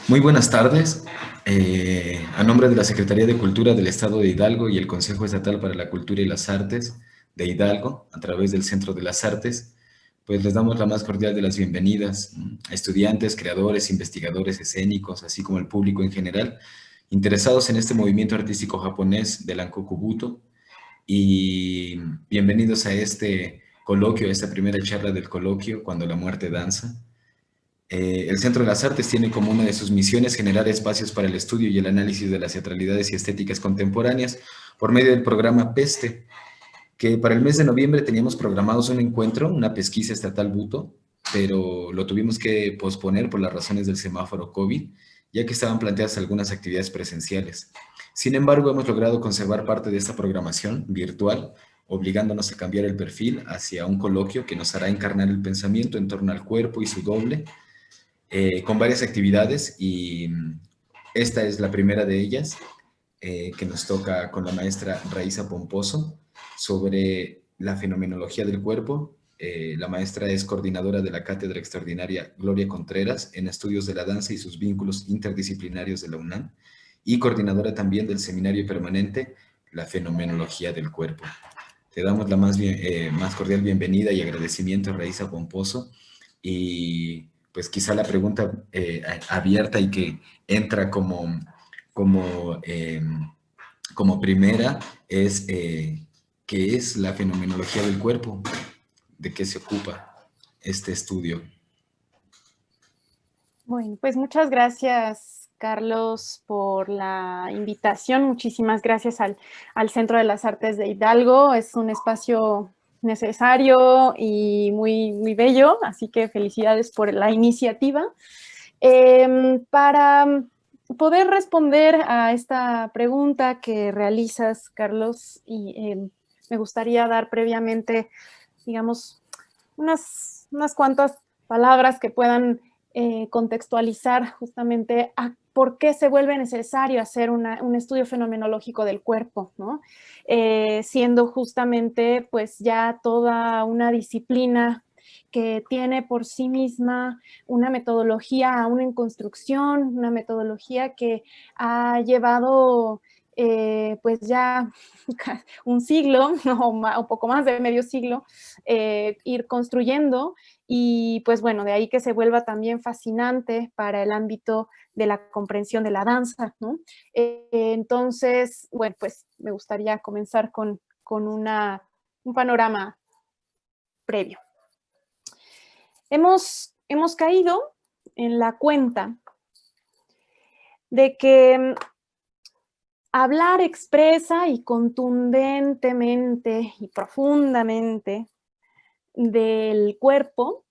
Muy buenas tardes. A nombre de la Secretaría de Cultura del Estado de Hidalgo y el Consejo Estatal para la Cultura y las Artes de Hidalgo, a través del Centro de las Artes, pues les damos la más cordial de las bienvenidas a estudiantes, creadores, investigadores escénicos, así como el público en general, interesados en este movimiento artístico japonés del Ankoku Buto, y bienvenidos a este coloquio, a esta primera charla del coloquio, Cuando la muerte danza. El Centro de las Artes tiene como una de sus misiones generar espacios para el estudio y el análisis de las teatralidades y estéticas contemporáneas por medio del programa PESTE, que para el mes de noviembre teníamos programados un encuentro, una pesquisa estatal Buto, pero lo tuvimos que posponer por las razones del semáforo COVID, ya que estaban planteadas algunas actividades presenciales. Sin embargo, hemos logrado conservar parte de esta programación virtual, obligándonos a cambiar el perfil hacia un coloquio que nos hará encarnar el pensamiento en torno al cuerpo y su doble, con varias actividades, y esta es la primera de ellas, que nos toca con la maestra Raiza Pomposo sobre la fenomenología del cuerpo. La maestra es coordinadora de la Cátedra Extraordinaria Gloria Contreras en Estudios de la Danza y sus Vínculos Interdisciplinarios de la UNAM, y coordinadora también del Seminario Permanente La Fenomenología del Cuerpo. Te damos la más cordial bienvenida y agradecimiento, Raiza Pomposo, y pues quizá la pregunta abierta y que entra como, eh, como primera es, ¿qué es la fenomenología del cuerpo? ¿De qué se ocupa este estudio? Bueno, pues muchas gracias, Carlos, por la invitación. Muchísimas gracias al Centro de las Artes de Hidalgo. Es un espacio necesario y muy bello, así que felicidades por la iniciativa. Para poder responder a esta pregunta que realizas, Carlos, me gustaría dar previamente, digamos, unas cuantas palabras que puedan contextualizar justamente a por qué se vuelve necesario hacer un estudio fenomenológico del cuerpo, ¿no? Siendo justamente pues ya toda una disciplina que tiene por sí misma una metodología aún en construcción, una metodología que ha llevado pues ya un siglo o poco más de medio siglo ir construyendo, y pues bueno, de ahí que se vuelva también fascinante para el ámbito de la comprensión de la danza, ¿no? Entonces, bueno, pues me gustaría comenzar con un panorama previo. Hemos caído en la cuenta de que hablar expresa y contundentemente y profundamente del cuerpo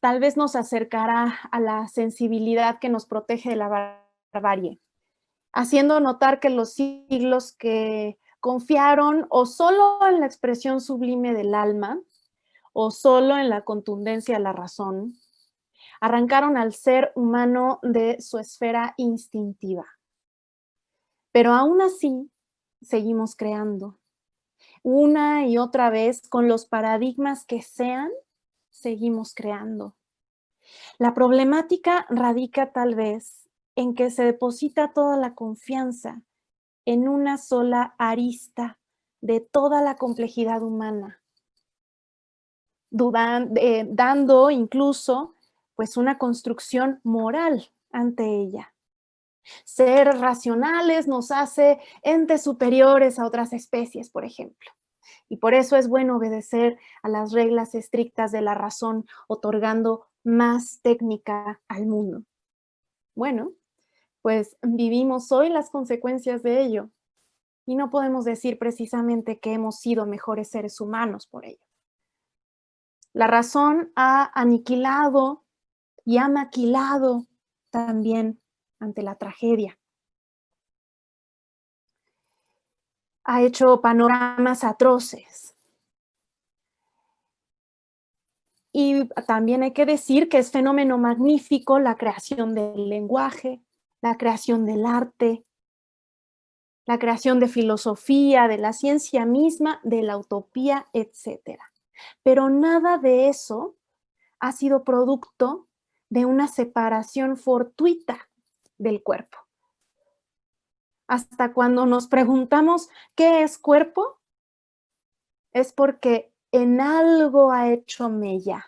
tal vez nos acercará a la sensibilidad que nos protege de la barbarie, haciendo notar que los siglos que confiaron o solo en la expresión sublime del alma o solo en la contundencia de la razón, arrancaron al ser humano de su esfera instintiva. Pero aún así, seguimos creando. Una y otra vez, con los paradigmas que sean, seguimos creando. La problemática radica tal vez en que se deposita toda la confianza en una sola arista de toda la complejidad humana, dando incluso pues una construcción moral ante ella. Ser racionales nos hace entes superiores a otras especies, por ejemplo. Y por eso es bueno obedecer a las reglas estrictas de la razón, otorgando más técnica al mundo. Bueno, pues vivimos hoy las consecuencias de ello y no podemos decir precisamente que hemos sido mejores seres humanos por ello. La razón ha aniquilado y ha maquilado también ante la tragedia. Ha hecho panoramas atroces. Y también hay que decir que es fenómeno magnífico la creación del lenguaje, la creación del arte, la creación de filosofía, de la ciencia misma, de la utopía, etc. Pero nada de eso ha sido producto de una separación fortuita del cuerpo. Hasta cuando nos preguntamos ¿qué es cuerpo? Es porque en algo ha hecho mella,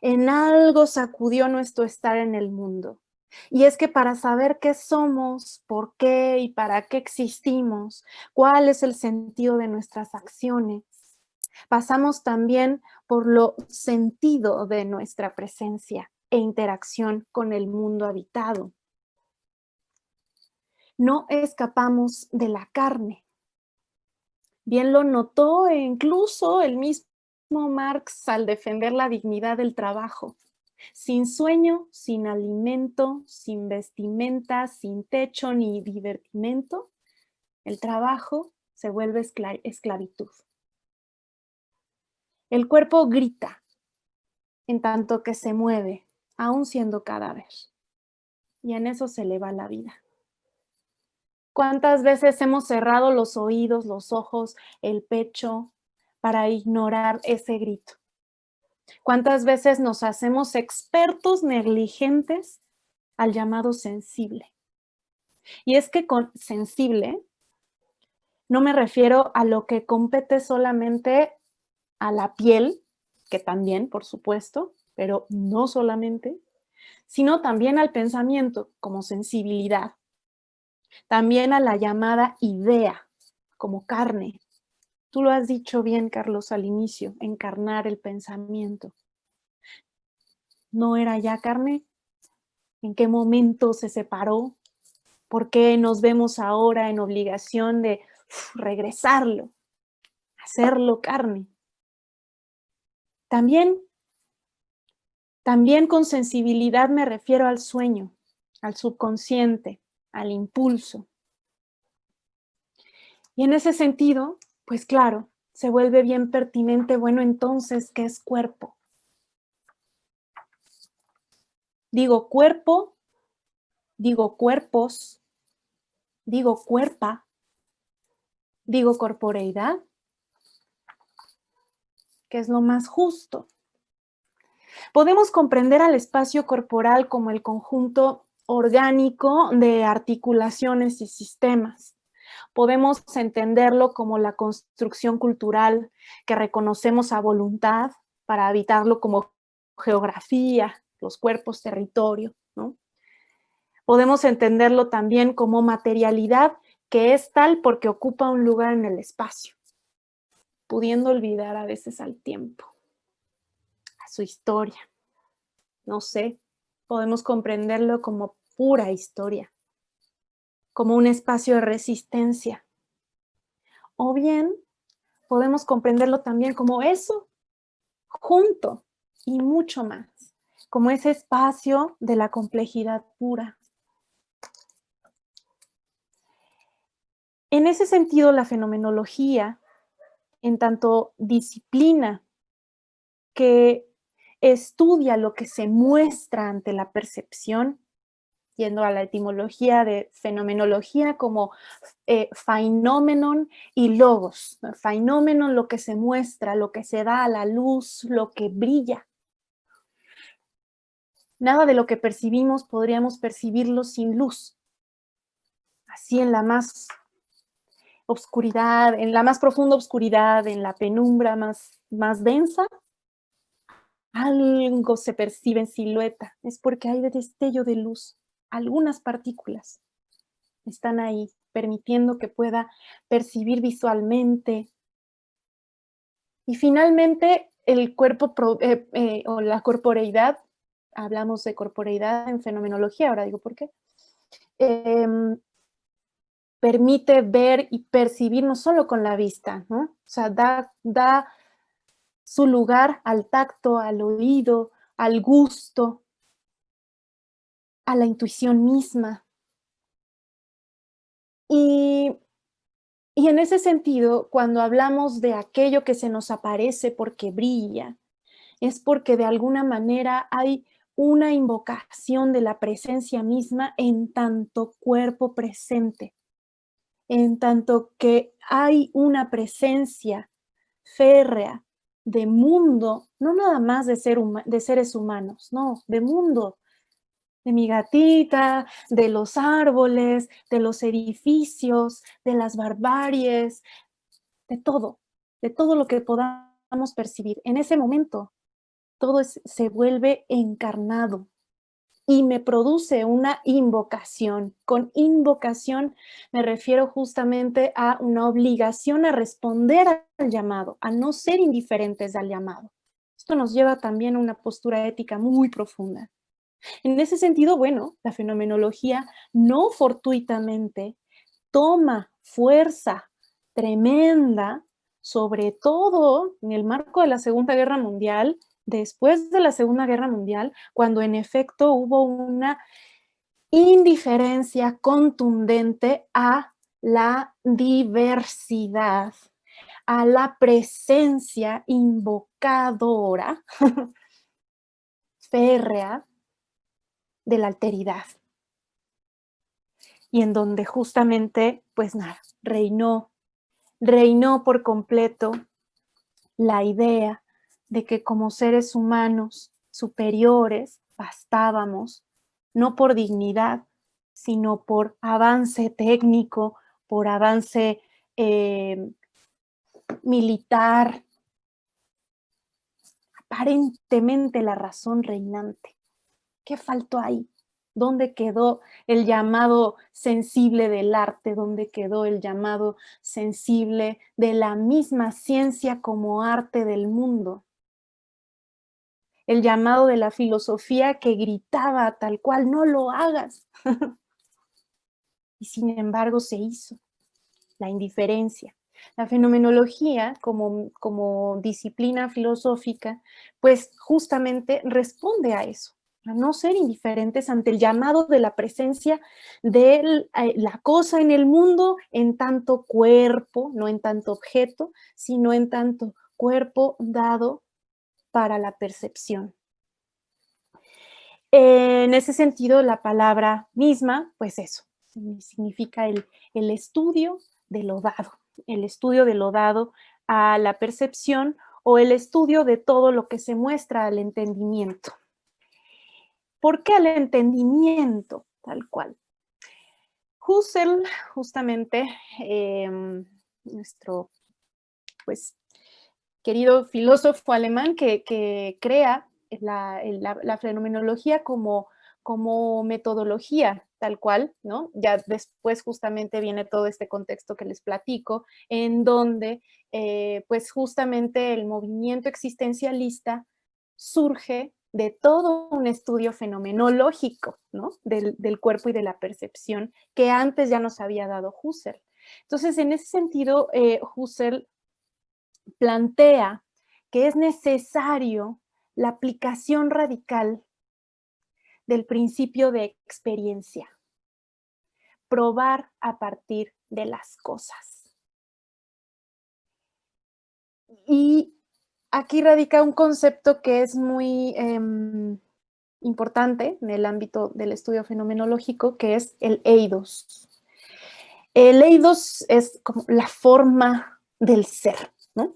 en algo sacudió nuestro estar en el mundo. Y es que para saber qué somos, por qué y para qué existimos, cuál es el sentido de nuestras acciones, pasamos también por lo sentido de nuestra presencia e interacción con el mundo habitado. No escapamos de la carne. Bien lo notó incluso el mismo Marx al defender la dignidad del trabajo. Sin sueño, sin alimento, sin vestimenta, sin techo ni divertimento, el trabajo se vuelve esclavitud. El cuerpo grita en tanto que se mueve, aún siendo cadáver. Y en eso se le va la vida. ¿Cuántas veces hemos cerrado los oídos, los ojos, el pecho para ignorar ese grito? ¿Cuántas veces nos hacemos expertos negligentes al llamado sensible? Y es que con sensible no me refiero a lo que compete solamente a la piel, que también, por supuesto, pero no solamente, sino también al pensamiento como sensibilidad, también a la llamada idea como carne. Tú lo has dicho bien, Carlos, al inicio, encarnar el pensamiento. ¿No era ya carne? ¿En qué momento se separó? ¿Por qué nos vemos ahora en obligación de regresarlo, hacerlo carne? También con sensibilidad me refiero al sueño, al subconsciente, al impulso. Y en ese sentido, pues claro, se vuelve bien pertinente, bueno, entonces, ¿qué es cuerpo? Digo cuerpo, digo cuerpos, digo cuerpa, digo corporeidad, que es lo más justo. Podemos comprender al espacio corporal como el conjunto orgánico de articulaciones y sistemas. Podemos entenderlo como la construcción cultural que reconocemos a voluntad para habitarlo como geografía, los cuerpos, territorio, ¿no? Podemos entenderlo también como materialidad que es tal porque ocupa un lugar en el espacio, pudiendo olvidar a veces al tiempo, a su historia. No sé, podemos comprenderlo como pura historia, como un espacio de resistencia. O bien podemos comprenderlo también como eso, junto y mucho más, como ese espacio de la complejidad pura. En ese sentido, la fenomenología, en tanto disciplina que estudia lo que se muestra ante la percepción, yendo a la etimología de fenomenología como phenomenon y logos. Phenomenon, lo que se muestra, lo que se da a la luz, lo que brilla. Nada de lo que percibimos podríamos percibirlo sin luz. Así en la más oscuridad, en la más profunda oscuridad, en la penumbra más densa, algo se percibe en silueta. Es porque hay destello de luz. Algunas partículas están ahí, permitiendo que pueda percibir visualmente. Y finalmente, el cuerpo o la corporeidad, hablamos de corporeidad en fenomenología, ahora digo por qué, permite ver y percibir no solo con la vista, ¿no? O sea, da su lugar al tacto, al oído, al gusto, a la intuición misma. Y en ese sentido, cuando hablamos de aquello que se nos aparece porque brilla, es porque de alguna manera hay una invocación de la presencia misma en tanto cuerpo presente, en tanto que hay una presencia férrea de mundo, no nada más de seres humanos, no, de mundo, de mi gatita, de los árboles, de los edificios, de las barbaries, de todo lo que podamos percibir. En ese momento, todo se vuelve encarnado y me produce una invocación. Con invocación me refiero justamente a una obligación a responder al llamado, a no ser indiferentes al llamado. Esto nos lleva también a una postura ética muy profunda. En ese sentido, bueno, la fenomenología no fortuitamente toma fuerza tremenda, sobre todo en el marco de la Segunda Guerra Mundial, después de la Segunda Guerra Mundial, cuando en efecto hubo una indiferencia contundente a la diversidad, a la presencia invocadora, férrea, de la alteridad. Y en donde justamente, pues nada, reinó por completo la idea de que como seres humanos superiores bastábamos, no por dignidad, sino por avance técnico, por avance militar, aparentemente la razón reinante. ¿Qué faltó ahí? ¿Dónde quedó el llamado sensible del arte? ¿Dónde quedó el llamado sensible de la misma ciencia como arte del mundo? El llamado de la filosofía que gritaba tal cual, no lo hagas. Y sin embargo se hizo. La indiferencia. La fenomenología como disciplina filosófica, pues justamente responde a eso, a no ser indiferentes ante el llamado de la presencia de la cosa en el mundo en tanto cuerpo, no en tanto objeto, sino en tanto cuerpo dado para la percepción. En ese sentido, la palabra misma, pues eso, significa el estudio de lo dado, el estudio de lo dado a la percepción o el estudio de todo lo que se muestra al entendimiento. ¿Por qué al entendimiento? Tal cual. Husserl, justamente, nuestro, pues, querido filósofo alemán que crea la fenomenología como metodología, tal cual, ¿no? Ya después justamente viene todo este contexto que les platico, en donde, pues justamente el movimiento existencialista surge de todo un estudio fenomenológico, ¿no? Del cuerpo y de la percepción que antes ya nos había dado Husserl. Entonces, en ese sentido, Husserl plantea que es necesario la aplicación radical del principio de experiencia, probar a partir de las cosas. Y aquí radica un concepto que es muy importante en el ámbito del estudio fenomenológico, que es el eidos. El eidos es como la forma del ser, ¿no?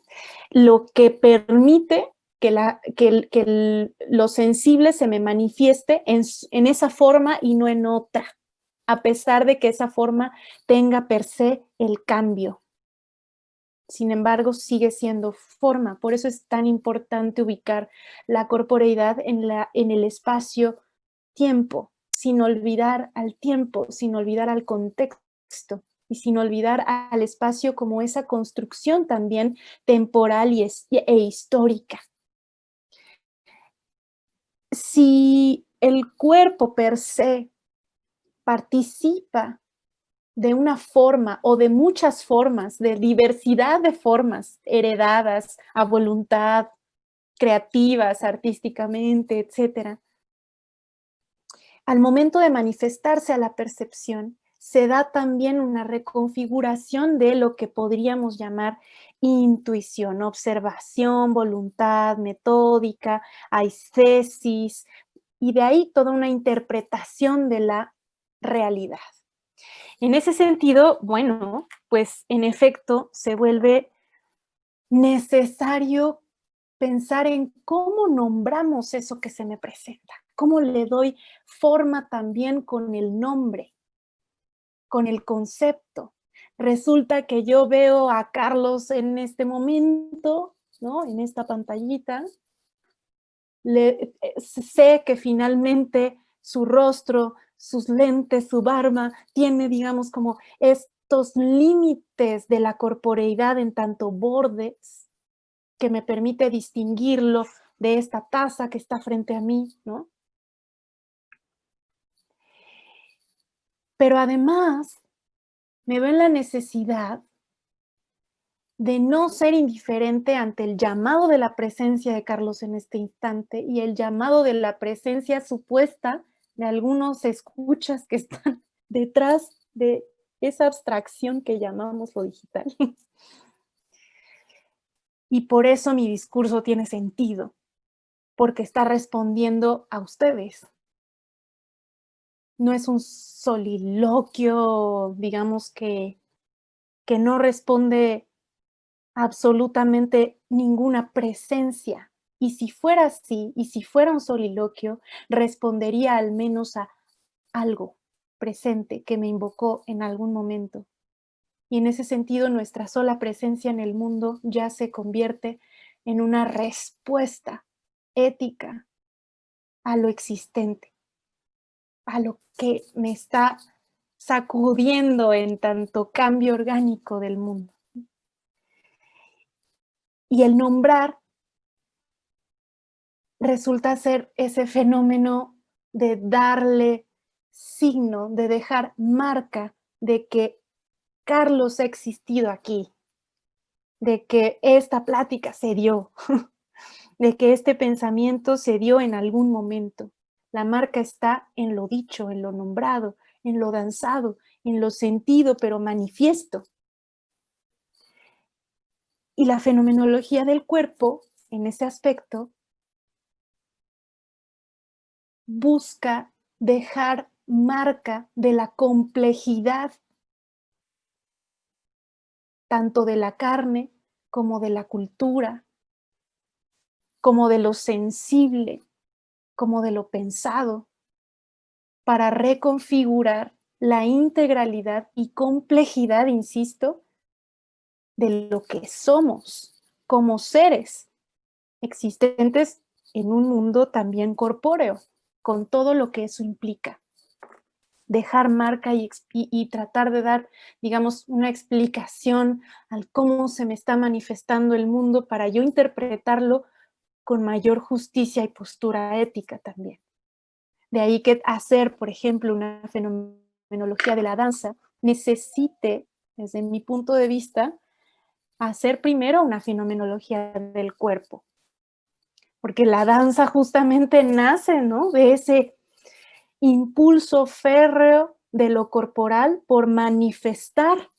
Lo que permite que lo sensible se me manifieste en esa forma y no en otra, a pesar de que esa forma tenga per se el cambio. Sin embargo, sigue siendo forma. Por eso es tan importante ubicar la corporeidad en el espacio-tiempo, sin olvidar al tiempo, sin olvidar al contexto y sin olvidar al espacio como esa construcción también temporal e histórica. Si el cuerpo per se participa de una forma o de muchas formas, de diversidad de formas heredadas a voluntad, creativas, artísticamente, etc. Al momento de manifestarse a la percepción, se da también una reconfiguración de lo que podríamos llamar intuición, observación, voluntad, metódica, aistesis, y de ahí toda una interpretación de la realidad. En ese sentido, bueno, pues en efecto se vuelve necesario pensar en cómo nombramos eso que se me presenta, cómo le doy forma también con el nombre, con el concepto. Resulta que yo veo a Carlos en este momento, ¿no? En esta pantallita. Sé que finalmente su rostro, sus lentes, su barba, tiene, digamos, como estos límites de la corporeidad en tanto bordes que me permite distinguirlo de esta taza que está frente a mí, ¿no? Pero además me veo en la necesidad de no ser indiferente ante el llamado de la presencia de Carlos en este instante y el llamado de la presencia supuesta de algunos escuchas que están detrás de esa abstracción que llamamos lo digital. Y por eso mi discurso tiene sentido, porque está respondiendo a ustedes. No es un soliloquio, digamos, que no responde absolutamente ninguna presencia. Y si fuera así, y si fuera un soliloquio, respondería al menos a algo presente que me invocó en algún momento. Y en ese sentido, nuestra sola presencia en el mundo ya se convierte en una respuesta ética a lo existente, a lo que me está sacudiendo en tanto cambio orgánico del mundo. Y el nombrar resulta ser ese fenómeno de darle signo, de dejar marca de que Carlos ha existido aquí, de que esta plática se dio, de que este pensamiento se dio en algún momento. La marca está en lo dicho, en lo nombrado, en lo danzado, en lo sentido, pero manifiesto. Y la fenomenología del cuerpo, en ese aspecto, busca dejar marca de la complejidad tanto de la carne como de la cultura, como de lo sensible, como de lo pensado, para reconfigurar la integralidad y complejidad, insisto, de lo que somos como seres existentes en un mundo también corpóreo, con todo lo que eso implica. Dejar marca y tratar de dar, digamos, una explicación al cómo se me está manifestando el mundo para yo interpretarlo con mayor justicia y postura ética también. De ahí que hacer, por ejemplo, una fenomenología de la danza necesite, desde mi punto de vista, hacer primero una fenomenología del cuerpo, porque la danza justamente nace, ¿no?, de ese impulso férreo de lo corporal por manifestar,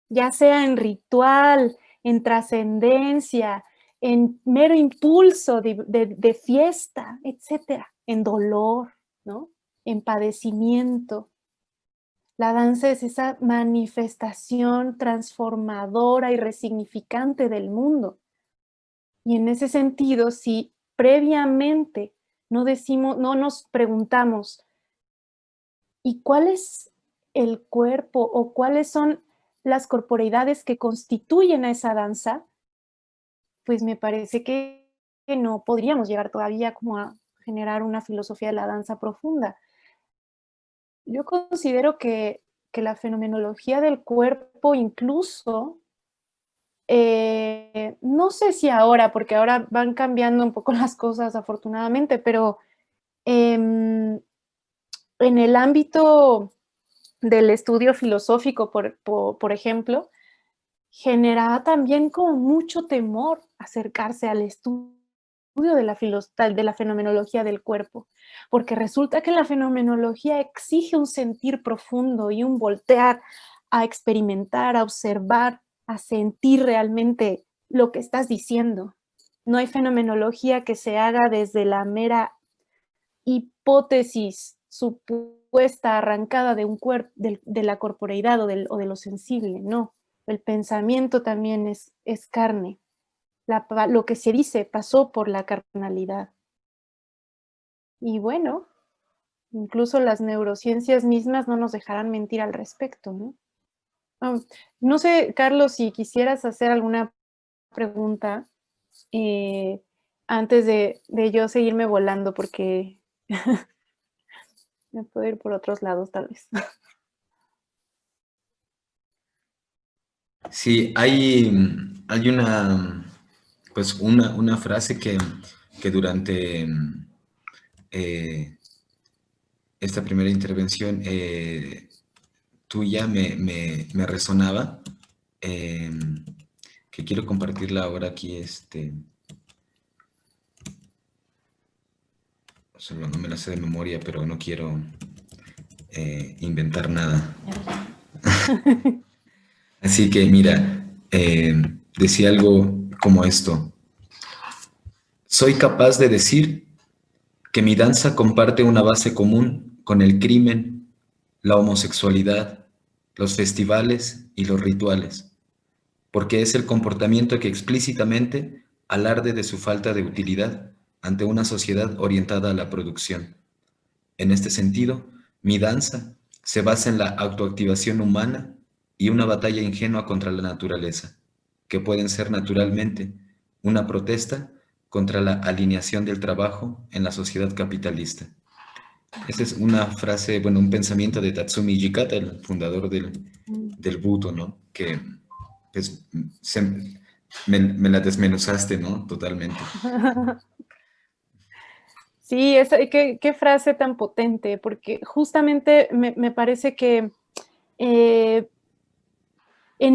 ya sea en ritual, en trascendencia, en mero impulso de fiesta, etcétera, en dolor, ¿no?, en padecimiento. La danza es esa manifestación transformadora y resignificante del mundo. Y en ese sentido, si previamente no nos preguntamos, ¿y cuál es el cuerpo o cuáles son las corporeidades que constituyen a esa danza? Pues me parece que no podríamos llegar todavía como a generar una filosofía de la danza profunda. Yo considero que la fenomenología del cuerpo incluso, no sé si ahora, porque ahora van cambiando un poco las cosas afortunadamente, pero em, en el ámbito del estudio filosófico, por ejemplo, generaba también como mucho temor acercarse al estudio de la fenomenología del cuerpo, porque resulta que la fenomenología exige un sentir profundo y un voltear a experimentar, a observar, a sentir realmente lo que estás diciendo. No hay fenomenología que se haga desde la mera hipótesis supuesta, arrancada de un cuerpo, de la corporeidad o de lo sensible, no. El pensamiento también es carne. lo que se dice pasó por la carnalidad. Y bueno, incluso las neurociencias mismas no nos dejarán mentir al respecto, ¿no? No sé, Carlos, si quisieras hacer alguna pregunta antes de yo seguirme volando, porque me puedo ir por otros lados tal vez. Sí, hay una, pues una frase que durante esta primera intervención tuya me resonaba, eh, que quiero compartirla ahora aquí, solo no me la sé de memoria, pero no quiero inventar nada. Así que mira, decía algo como esto: soy capaz de decir que mi danza comparte una base común con el crimen, la homosexualidad, los festivales y los rituales, porque es el comportamiento que explícitamente alarde de su falta de utilidad ante una sociedad orientada a la producción. En este sentido, mi danza se basa en la autoactivación humana y una batalla ingenua contra la naturaleza, que pueden ser naturalmente una protesta contra la alineación del trabajo en la sociedad capitalista. Esa es una frase, bueno, un pensamiento de Tatsumi Jikata, el fundador del Budo, ¿no? Que pues, me la desmenuzaste, ¿no? Totalmente. Sí, qué frase tan potente, porque justamente me parece que en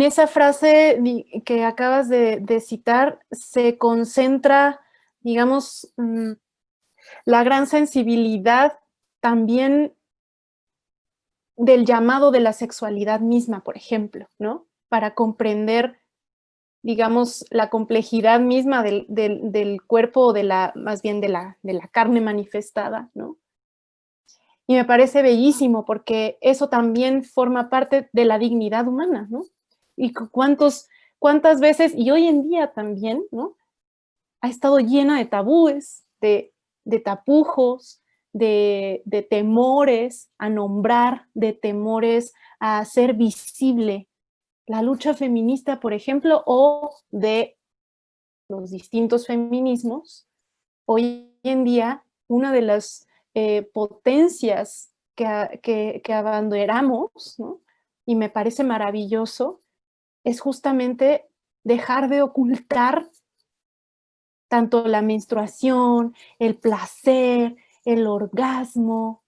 esa frase que acabas de citar se concentra, digamos, la gran sensibilidad también del llamado de la sexualidad misma, por ejemplo, ¿no? Para comprender, digamos, la complejidad misma del cuerpo, más bien de la carne manifestada, ¿no? Y me parece bellísimo porque eso también forma parte de la dignidad humana, ¿no? Y cuántas veces, y hoy en día también, ¿no? Ha estado llena de tabúes, de tapujos, de temores a nombrar, de temores a ser visible. La lucha feminista, por ejemplo, o de los distintos feminismos, hoy en día una de las potencias que abanderamos, ¿no? Y me parece maravilloso, es justamente dejar de ocultar tanto la menstruación, el placer, el orgasmo,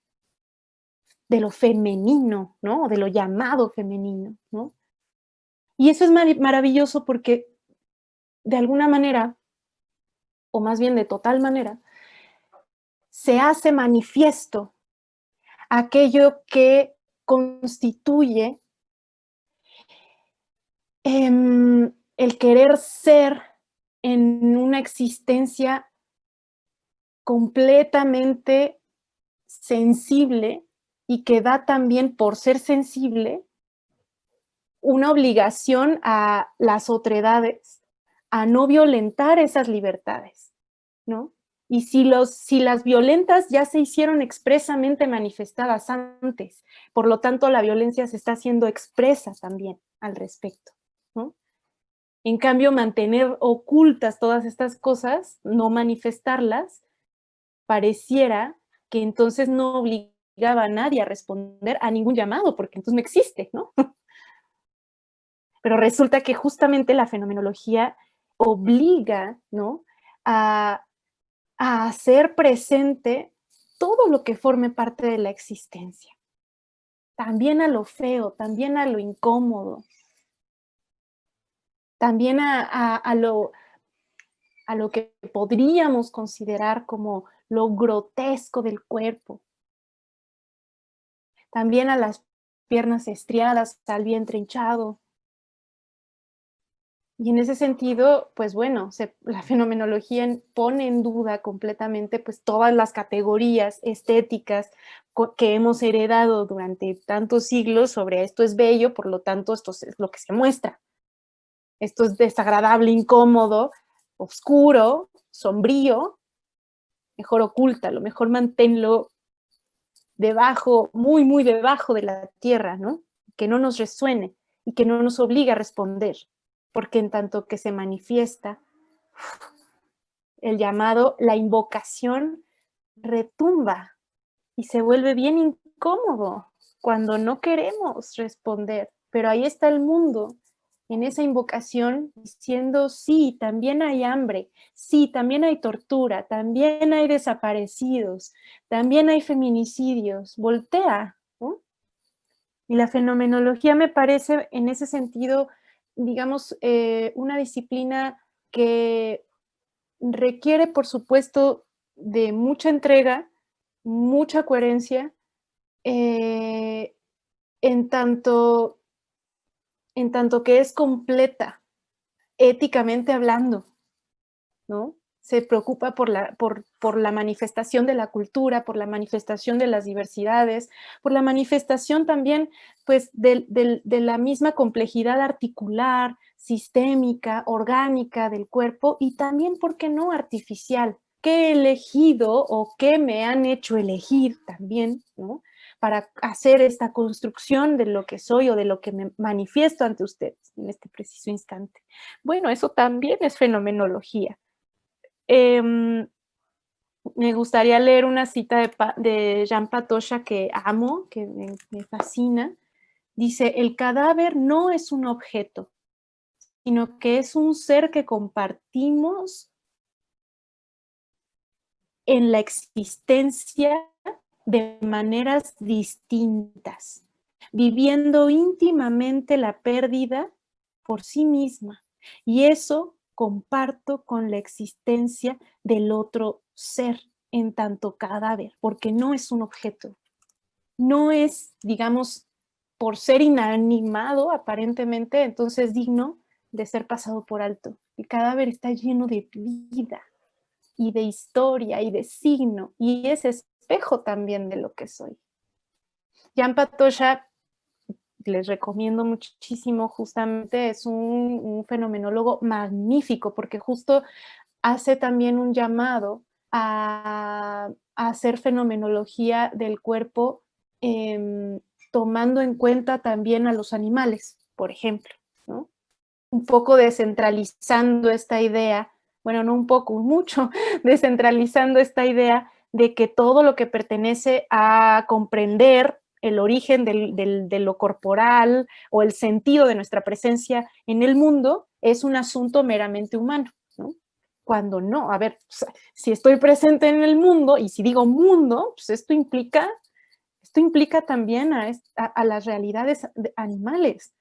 de lo femenino, ¿no? De lo llamado femenino, ¿no? Y eso es maravilloso porque de alguna manera, o más bien de total manera, se hace manifiesto aquello que constituye el querer ser en una existencia completamente sensible y que da también, por ser sensible, una obligación a las otredades a no violentar esas libertades, ¿no? Y si las violentas ya se hicieron expresamente manifestadas antes, por lo tanto la violencia se está haciendo expresa también al respecto, ¿no? En cambio, mantener ocultas todas estas cosas, no manifestarlas, pareciera que entonces no obligaba a nadie a responder a ningún llamado, porque entonces no existe, ¿no? Pero resulta que justamente la fenomenología obliga, ¿no? a, a hacer presente todo lo que forme parte de la existencia, también a lo feo, también a lo incómodo, también a lo que podríamos considerar como lo grotesco del cuerpo, también a las piernas estriadas, al vientre hinchado. Y en ese sentido, pues bueno, la fenomenología pone en duda completamente pues todas las categorías estéticas que hemos heredado durante tantos siglos sobre esto es bello, por lo tanto esto es lo que se muestra. Esto es desagradable, incómodo, oscuro, sombrío, mejor ocúltalo, mejor manténlo debajo, muy, muy debajo de la tierra, ¿no? Que no nos resuene y que no nos obligue a responder, porque en tanto que se manifiesta el llamado, la invocación retumba y se vuelve bien incómodo cuando no queremos responder, pero ahí está el mundo en esa invocación diciendo, sí, también hay hambre, sí, también hay tortura, también hay desaparecidos, también hay feminicidios, voltea, ¿no? Y la fenomenología me parece en ese sentido, digamos, una disciplina que requiere, por supuesto, de mucha entrega, mucha coherencia, eh, en tanto, en tanto que es completa, éticamente hablando, ¿no? Se preocupa por la manifestación de la cultura, por la manifestación de las diversidades, por la manifestación también, pues, de la misma complejidad articular, sistémica, orgánica del cuerpo y también, ¿por qué no?, artificial. ¿Qué he elegido o qué me han hecho elegir también, ¿no?, para hacer esta construcción de lo que soy o de lo que me manifiesto ante ustedes en este preciso instante? Bueno, eso también es fenomenología. Em, Me gustaría leer una cita de Jean Patocha que amo, que me fascina. Dice, el cadáver no es un objeto, sino que es un ser que compartimos en la existencia de maneras distintas, viviendo íntimamente la pérdida por sí misma. Y eso comparto con la existencia del otro ser en tanto cadáver, porque no es un objeto. No es, digamos, por ser inanimado aparentemente, entonces digno de ser pasado por alto. El cadáver está lleno de vida y de historia y de signo, y es espejo también de lo que soy. Jan Patocha, les recomiendo muchísimo, justamente es un fenomenólogo magnífico, porque justo hace también un llamado a hacer fenomenología del cuerpo, tomando en cuenta también a los animales, por ejemplo, ¿no? Un poco descentralizando esta idea, bueno, no un poco, mucho, descentralizando esta idea de que todo lo que pertenece a comprender el origen de lo corporal o el sentido de nuestra presencia en el mundo es un asunto meramente humano, ¿no? Cuando no, a ver, si estoy presente en el mundo, y si digo mundo, pues esto implica también a las realidades animales,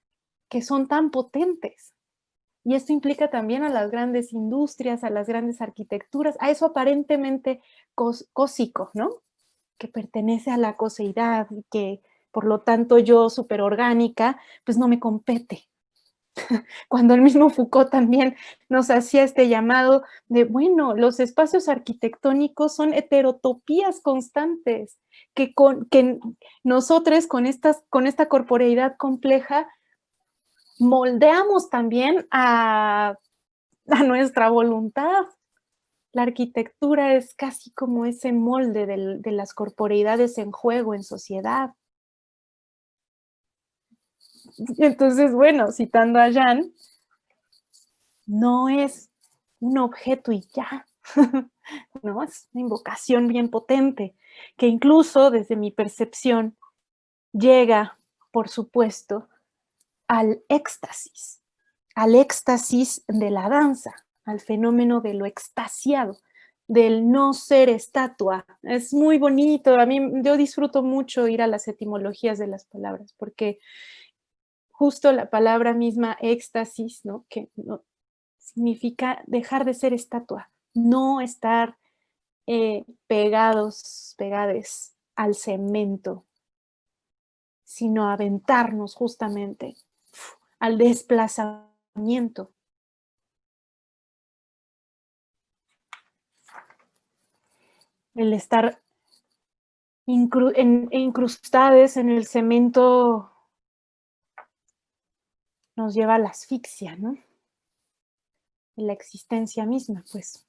que son tan potentes. Y esto implica también a las grandes industrias, a las grandes arquitecturas, a eso aparentemente cósico, ¿no? Que pertenece a la coseidad y que, por lo tanto, yo, superorgánica, pues no me compete. Cuando el mismo Foucault también nos hacía este llamado de, bueno, los espacios arquitectónicos son heterotopías constantes, que nosotros con esta corporeidad compleja moldeamos también a nuestra voluntad. La arquitectura es casi como ese molde de las corporeidades en juego en sociedad. Entonces, bueno, citando a Jan, no es un objeto y ya, ¿no? Es una invocación bien potente, que incluso desde mi percepción llega, por supuesto, al éxtasis de la danza, al fenómeno de lo extasiado, del no ser estatua. Es muy bonito, yo disfruto mucho ir a las etimologías de las palabras, porque justo la palabra misma éxtasis, ¿no?, que no, significa dejar de ser estatua, no estar pegades al cemento, sino aventarnos justamente al desplazamiento. El estar incrustadas en el cemento nos lleva a la asfixia, ¿no? en la existencia misma, pues.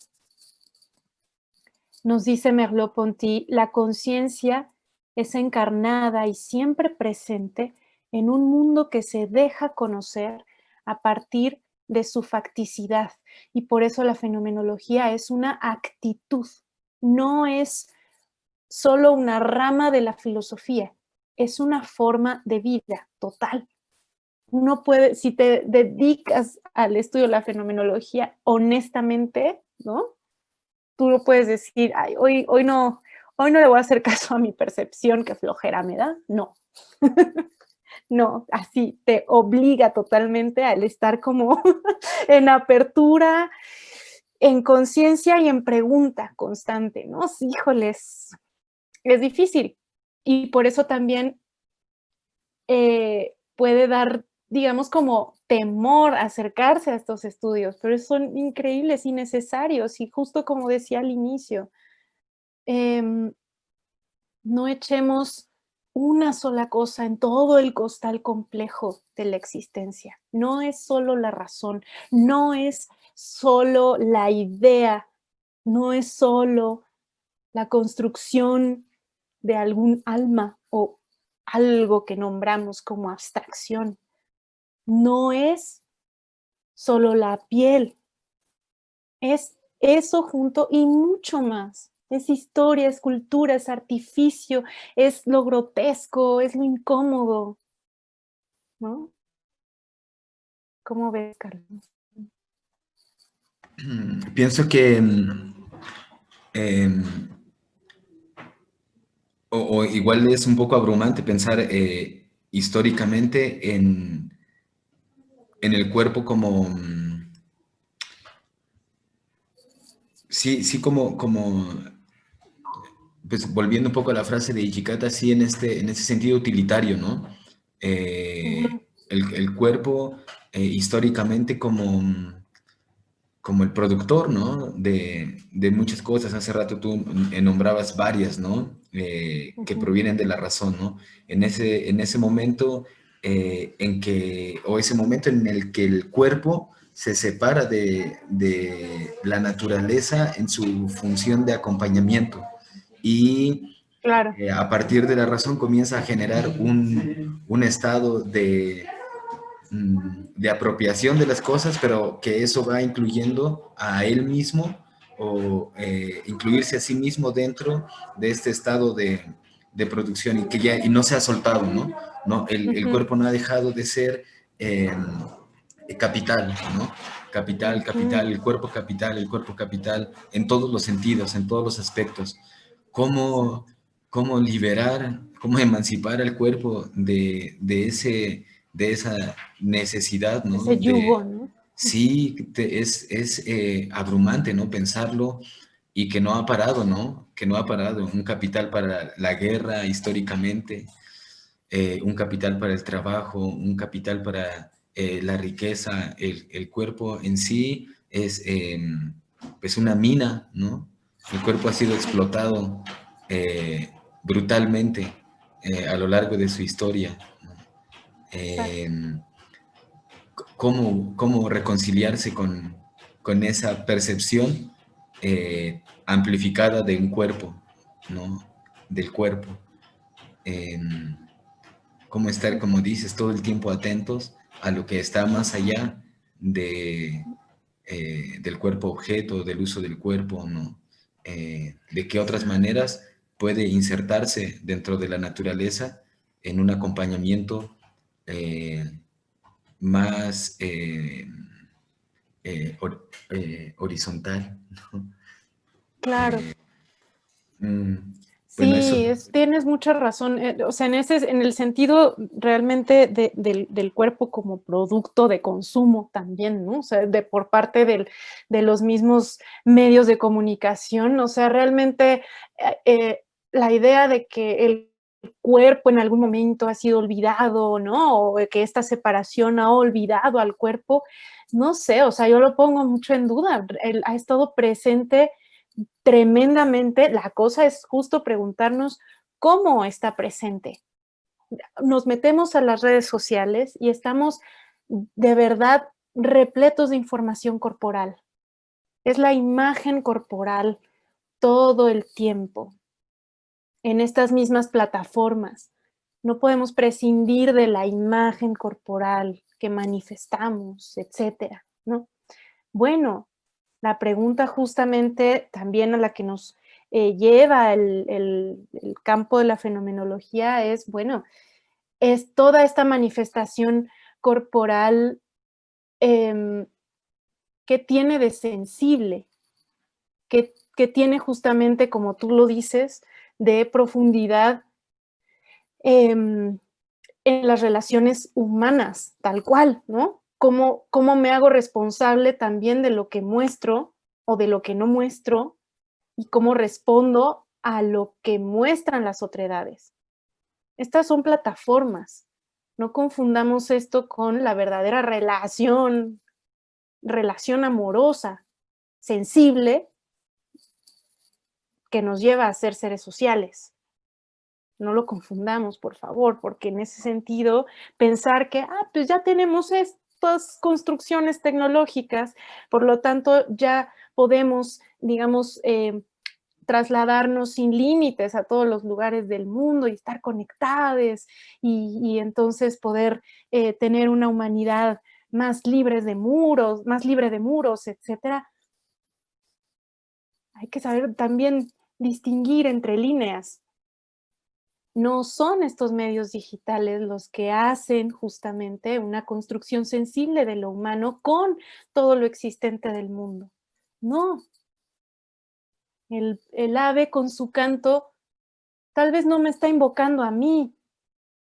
Nos dice Merleau-Ponty, la conciencia es encarnada y siempre presente en un mundo que se deja conocer a partir de su facticidad. Y por eso la fenomenología es una actitud, no es solo una rama de la filosofía, es una forma de vida total. Uno puede, si te dedicas al estudio de la fenomenología honestamente, ¿no? Tú no puedes decir, ay, hoy no le voy a hacer caso a mi percepción, qué flojera me da. No. No, así te obliga totalmente al estar como en apertura, en conciencia y en pregunta constante, ¿no? Sí, híjoles, es difícil. Y por eso también puede dar, digamos, como temor acercarse a estos estudios, pero son increíbles y necesarios. Y justo como decía al inicio, em, no echemos una sola cosa en todo el costal complejo de la existencia. No es solo la razón, no es solo la idea, no es solo la construcción de algún alma o algo que nombramos como abstracción. No es solo la piel, es eso junto y mucho más. Es historia, es cultura, es artificio, es lo grotesco, es lo incómodo, ¿no? ¿Cómo ves, Carlos? Pienso que em, o igual es un poco abrumante pensar históricamente en el cuerpo como, sí, sí, como, pues volviendo un poco a la frase de Ichikata, sí, en ese sentido utilitario, ¿no? Ujú. El cuerpo históricamente como el productor, ¿no? De muchas cosas. Hace rato tú nombrabas varias, ¿no? Que Ujú. provienen de la razón, ¿no? En ese momento o ese momento en el que el cuerpo se separa de la naturaleza en su función de acompañamiento y Claro. a partir de la razón comienza a generar un estado de apropiación de las cosas, pero que eso va incluyendo a él mismo o incluirse a sí mismo dentro de este estado de producción y no se ha soltado, ¿no? No, el Ujú. cuerpo no ha dejado de ser eh, capital, ¿no? Capital, Ujú. capital, el cuerpo capital, en todos los sentidos, en todos los aspectos. ¿Cómo, Exacto. cómo liberar, cómo emancipar al cuerpo de esa necesidad, ¿no? Ese yugo, ¿no? Sí, es abrumante, ¿no? Pensarlo y que no ha parado, ¿no? Que no ha parado. Un capital para la guerra históricamente, un capital para el trabajo, un capital para la riqueza, el cuerpo en sí es pues una mina, ¿no? El cuerpo ha sido explotado eh, brutalmente a lo largo de su historia. Exacto. Eh, cómo reconciliarse con esa percepción amplificada de un cuerpo, ¿no? Del cuerpo. Eh, cómo estar, como dices, todo el tiempo atentos a lo que está más allá del cuerpo objeto, del uso del cuerpo, ¿no? De qué otras Sí. maneras puede insertarse dentro de la naturaleza en un acompañamiento eh, más horizontal, ¿no? Claro. Mm, bueno, eso. Sí, tienes mucha razón. O sea, en el sentido realmente del cuerpo como producto de consumo también, ¿no? O sea, por parte de los mismos medios de comunicación. O sea, realmente la idea de que el cuerpo en algún momento ha sido olvidado, ¿no? O que esta separación ha olvidado al cuerpo, no sé, o sea, yo lo pongo mucho en duda. Él ha estado presente tremendamente. La cosa es justo preguntarnos cómo está presente. Nos metemos a las redes sociales y estamos de verdad repletos de información corporal. Es la imagen corporal todo el tiempo en estas mismas plataformas. No podemos prescindir de la imagen corporal que manifestamos, etcétera, ¿no? Bueno, la pregunta justamente también a la que nos lleva el campo de la fenomenología es, bueno, es toda esta manifestación corporal, ¿qué tiene de sensible? ¿Qué tiene justamente, como tú lo dices, de profundidad em, en las relaciones humanas, tal cual, ¿no? ¿Cómo me hago responsable también de lo que muestro o de lo que no muestro? Y cómo respondo a lo que muestran las otredades. Estas son plataformas. No confundamos esto con la verdadera relación amorosa, sensible, que nos lleva a ser seres sociales. No lo confundamos, por favor, porque en ese sentido, pensar que, pues ya tenemos estas construcciones tecnológicas, por lo tanto, ya podemos, digamos, trasladarnos sin límites a todos los lugares del mundo y estar conectados y entonces poder tener una humanidad más libre de muros, etcétera. Hay que saber también distinguir entre líneas. No son estos medios digitales los que hacen justamente una construcción sensible de lo humano con todo lo existente del mundo. No. El ave con su canto tal vez no me está invocando a mí,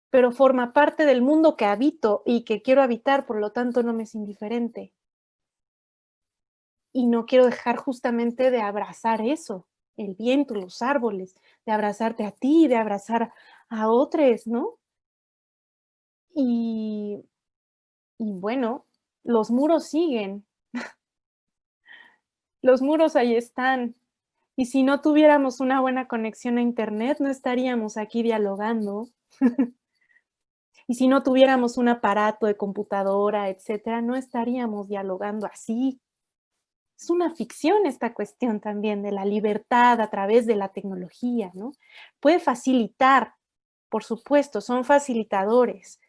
pero forma parte del mundo que habito y que quiero habitar, por lo tanto no me es indiferente. Y no quiero dejar justamente de abrazar eso, el viento, los árboles, de abrazarte a ti, de abrazar a otros, ¿no? Y, y bueno, los muros siguen, los muros ahí están. Y si no tuviéramos una buena conexión a internet, no estaríamos aquí dialogando. Y si no tuviéramos un aparato de computadora, etcétera, no estaríamos dialogando así. Es una ficción esta cuestión también de la libertad a través de la tecnología, ¿no? Puede facilitar, por supuesto, son facilitadores,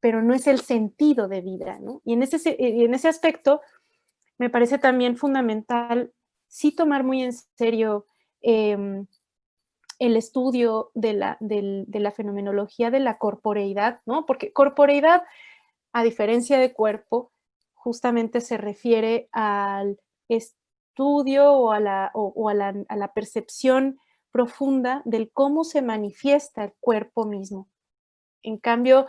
pero no es el sentido de vida, ¿no? Y en ese aspecto me parece también fundamental sí tomar muy en serio el estudio de la fenomenología de la corporeidad, ¿no? Porque corporeidad, a diferencia de cuerpo, justamente se refiere al estudio a la percepción profunda del cómo se manifiesta el cuerpo mismo. En cambio,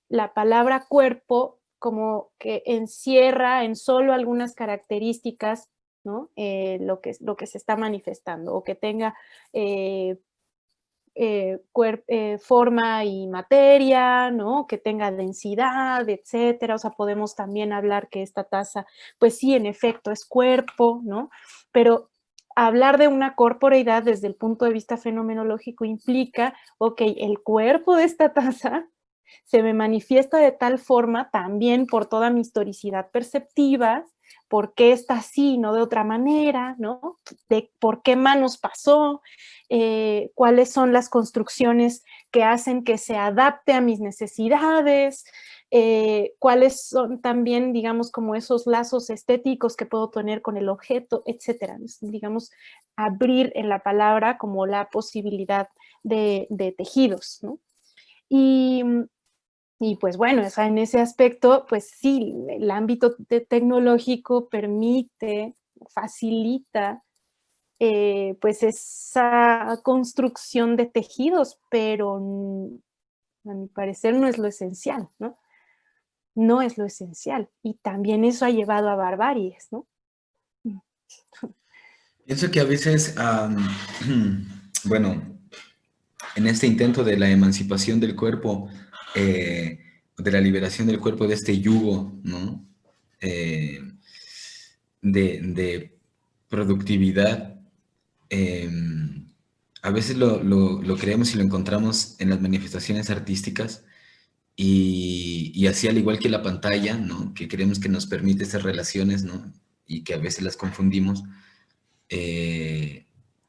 la palabra cuerpo como que encierra en solo algunas características, ¿no? Lo que se está manifestando o que tenga forma y materia, ¿no? Que tenga densidad, etcétera. O sea, podemos también hablar que esta taza, pues sí, en efecto, es cuerpo, ¿no? Pero hablar de una corporeidad desde el punto de vista fenomenológico implica, ok, el cuerpo de esta taza se me manifiesta de tal forma también por toda mi historicidad perceptiva, por qué está así, no de otra manera, ¿no? De por qué manos pasó, cuáles son las construcciones que hacen que se adapte a mis necesidades, cuáles son también, digamos, como esos lazos estéticos que puedo tener con el objeto, etcétera. Digamos, abrir en la palabra como la posibilidad de tejidos, ¿no? Y pues bueno, o sea, en ese aspecto, pues sí, el ámbito tecnológico permite, facilita, pues esa construcción de tejidos, pero a mi parecer no es lo esencial, ¿no? No es lo esencial. Y también eso ha llevado a barbaries, ¿no? Pienso que a veces, bueno, en este intento de la emancipación del cuerpo, de la liberación del cuerpo de este yugo, ¿no? Eh, de productividad, eh, a veces lo creemos y lo encontramos en las manifestaciones artísticas, y así al igual que la pantalla, ¿no? Que creemos que nos permite esas relaciones, ¿no? Y que a veces las confundimos, eh,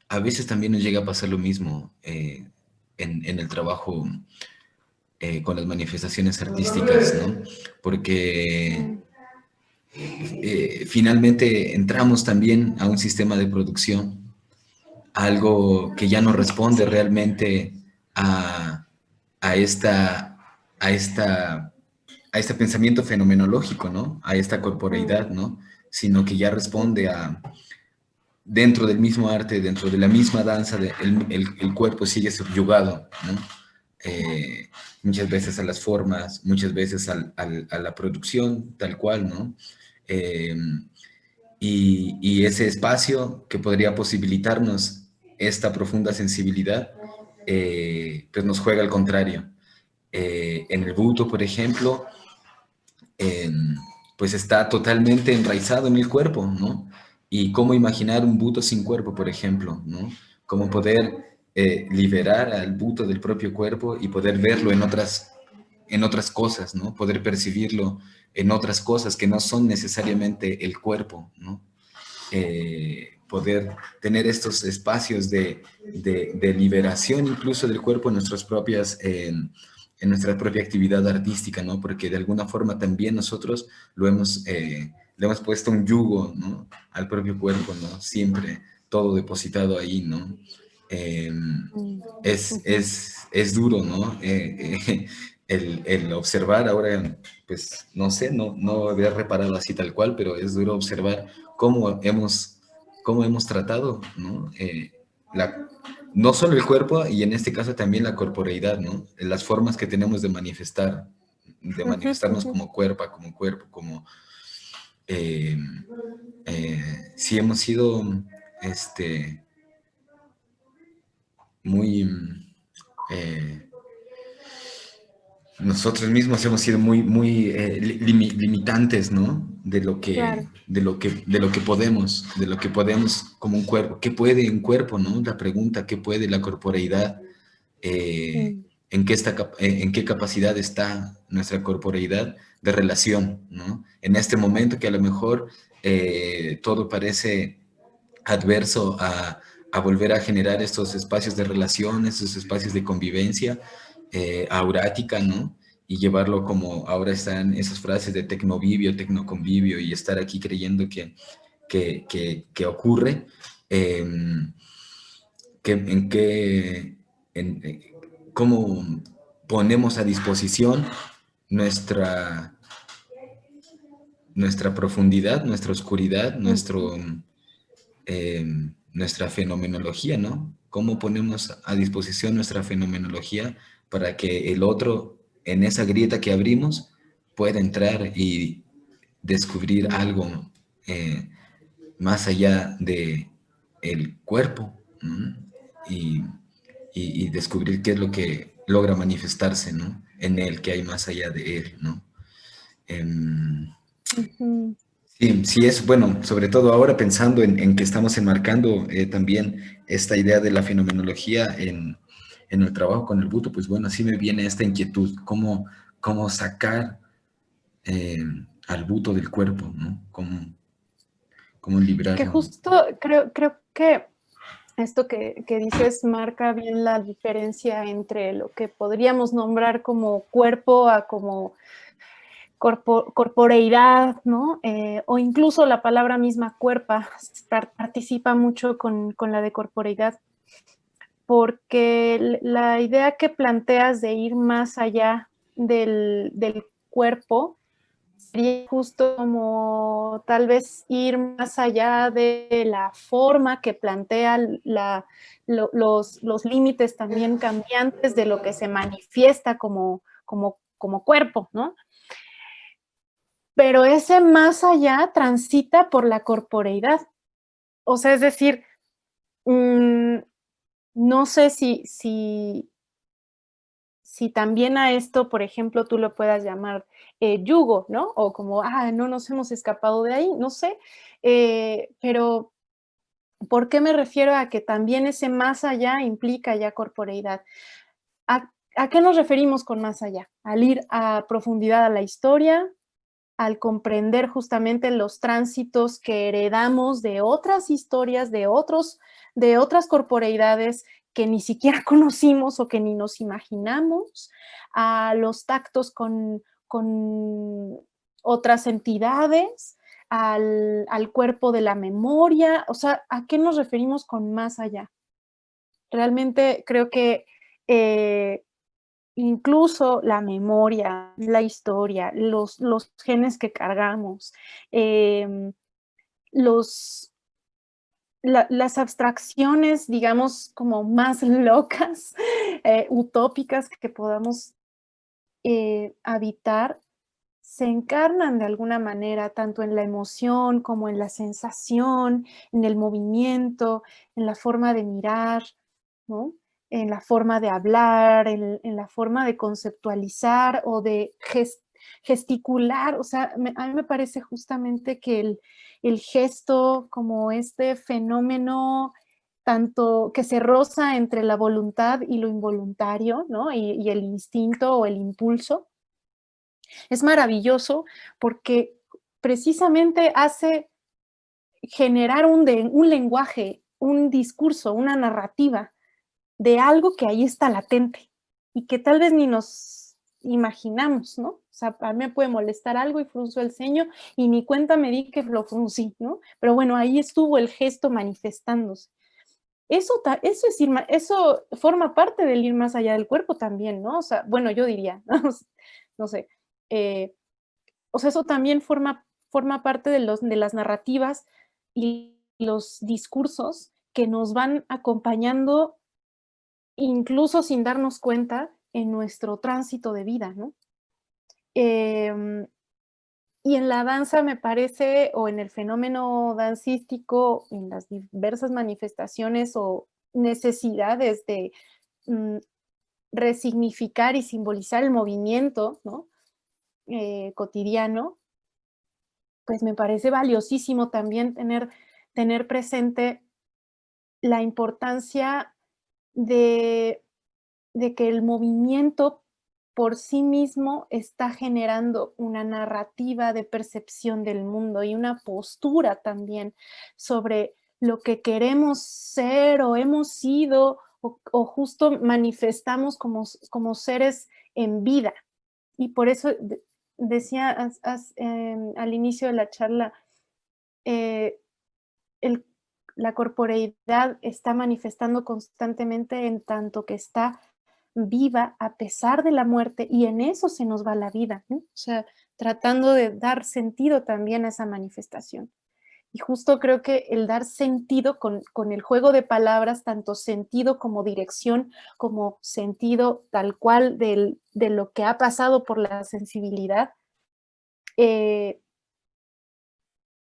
a veces también nos llega a pasar lo mismo en el trabajo con las manifestaciones artísticas, ¿no? Porque finalmente entramos también a un sistema de producción, algo que ya no responde realmente a, a esta, a esta, a este pensamiento fenomenológico, ¿no? A esta corporeidad, ¿no? Sino que ya responde a, dentro del mismo arte, dentro de la misma danza, el cuerpo sigue subyugado, ¿no? Muchas veces a las formas, muchas veces a la producción, tal cual, ¿no? Eh, y ese espacio que podría posibilitarnos esta profunda sensibilidad, pues nos juega al contrario. En el buto, por ejemplo, eh, pues está totalmente enraizado en el cuerpo, ¿no? Y cómo imaginar un buto sin cuerpo, por ejemplo, ¿no? Cómo poder liberar al buto del propio cuerpo y poder verlo en otras cosas, ¿no? Poder percibirlo en otras cosas que no son necesariamente el cuerpo, ¿no? Poder tener estos espacios de liberación incluso del cuerpo en nuestra propia actividad artística, ¿no? Porque de alguna forma también nosotros le hemos puesto un yugo, ¿no? Al propio cuerpo, ¿no? Siempre todo depositado ahí, ¿no? Eh, es duro, ¿no? El observar ahora, pues no sé, no había reparado así tal cual, pero es duro observar cómo hemos tratado, ¿no? La, no solo el cuerpo, y en este caso también la corporeidad, ¿no? Las formas que tenemos de manifestarnos como cuerpo, como... Eh, sí hemos sido este, muy... eh, nosotros mismos hemos sido muy limitantes, ¿no? Claro. De lo que podemos como un cuerpo. ¿Qué puede un cuerpo, no? La pregunta, ¿qué puede la corporeidad? Mm, En qué capacidad está nuestra corporeidad de relación, ¿no? En este momento que a lo mejor todo parece adverso a volver a generar estos espacios de relación, estos espacios de convivencia aurática, ¿no? Y llevarlo como ahora están esas frases de tecnovivio, tecnoconvivio y estar aquí creyendo que ocurre, eh, en qué, cómo ponemos a disposición nuestra, nuestra profundidad, nuestra oscuridad, ujú. eh, nuestra fenomenología, ¿no? ¿Cómo ponemos a disposición nuestra fenomenología para que el otro, en esa grieta que abrimos, pueda entrar y descubrir algo más allá de el cuerpo, ¿no? y, y descubrir qué es lo que logra manifestarse, ¿no? En él, que hay más allá de él, ¿no? Em, Ujú. Sí, sí es, bueno, sobre todo ahora pensando en que estamos enmarcando también esta idea de la fenomenología en el trabajo con el buto, pues bueno, así me viene esta inquietud, cómo sacar eh, al buto del cuerpo, ¿no? Cómo Que librarlo. justo creo que esto que dices marca bien la diferencia entre lo que podríamos nombrar como cuerpo a como corporeidad, ¿no? O incluso la palabra misma cuerpa participa mucho con la de corporeidad, porque la idea que planteas de ir más allá del cuerpo sería justo como tal vez ir más allá de la forma que plantea los límites también cambiantes de lo que se manifiesta como cuerpo, ¿no? Pero ese más allá transita por la corporeidad. O sea, es decir, mm, no sé si también a esto, por ejemplo, tú lo puedas llamar yugo, ¿no? O como, no nos hemos escapado de ahí, no sé. Pero, ¿por qué me refiero a que también ese más allá implica ya corporeidad? ¿A qué nos referimos con más allá? Al ir a profundidad a la historia, al comprender justamente los tránsitos que heredamos de otras historias, de otras corporeidades que ni siquiera conocimos o que ni nos imaginamos, a los tactos con otras entidades, al cuerpo de la memoria, o sea, ¿a qué nos referimos con más allá? Realmente creo que incluso la memoria, la historia, los genes que cargamos, em, los, las abstracciones, digamos, como más locas, utópicas que podamos habitar, se encarnan de alguna manera tanto en la emoción como en la sensación, en el movimiento, en la forma de mirar, ¿no? En la forma de hablar, en la forma de conceptualizar o de gesticular. O sea, a mí me parece justamente que el gesto como este fenómeno tanto que se roza entre la voluntad y lo involuntario, ¿no? Y el instinto o el impulso, es maravilloso porque precisamente hace generar un lenguaje, un discurso, una narrativa de algo que ahí está latente y que tal vez ni nos imaginamos, ¿no? O sea, a mí me puede molestar algo y frunzo el ceño y ni cuenta me di que lo fruncí, ¿no? Pero bueno, ahí estuvo el gesto manifestándose. Eso forma parte del ir más allá del cuerpo también, ¿no? O sea, bueno, yo diría, no sé, eh, o sea, eso también forma parte de las narrativas y los discursos que nos van acompañando, incluso sin darnos cuenta, en nuestro tránsito de vida, ¿no? Em, y en la danza me parece, o en el fenómeno dancístico, en las diversas manifestaciones o necesidades de, mm, resignificar y simbolizar el movimiento, ¿no? Cotidiano, pues me parece valiosísimo también tener presente la importancia de, de que el movimiento por sí mismo está generando una narrativa de percepción del mundo y una postura también sobre lo que queremos ser o hemos sido o justo manifestamos como seres en vida. Y por eso decía al inicio de la charla, eh, el la corporeidad está manifestando constantemente en tanto que está viva a pesar de la muerte, y en eso se nos va la vida, ¿no? O sea, tratando de dar sentido también a esa manifestación. Y justo creo que el dar sentido con el juego de palabras, tanto sentido como dirección, como sentido tal cual de lo que ha pasado por la sensibilidad, eh,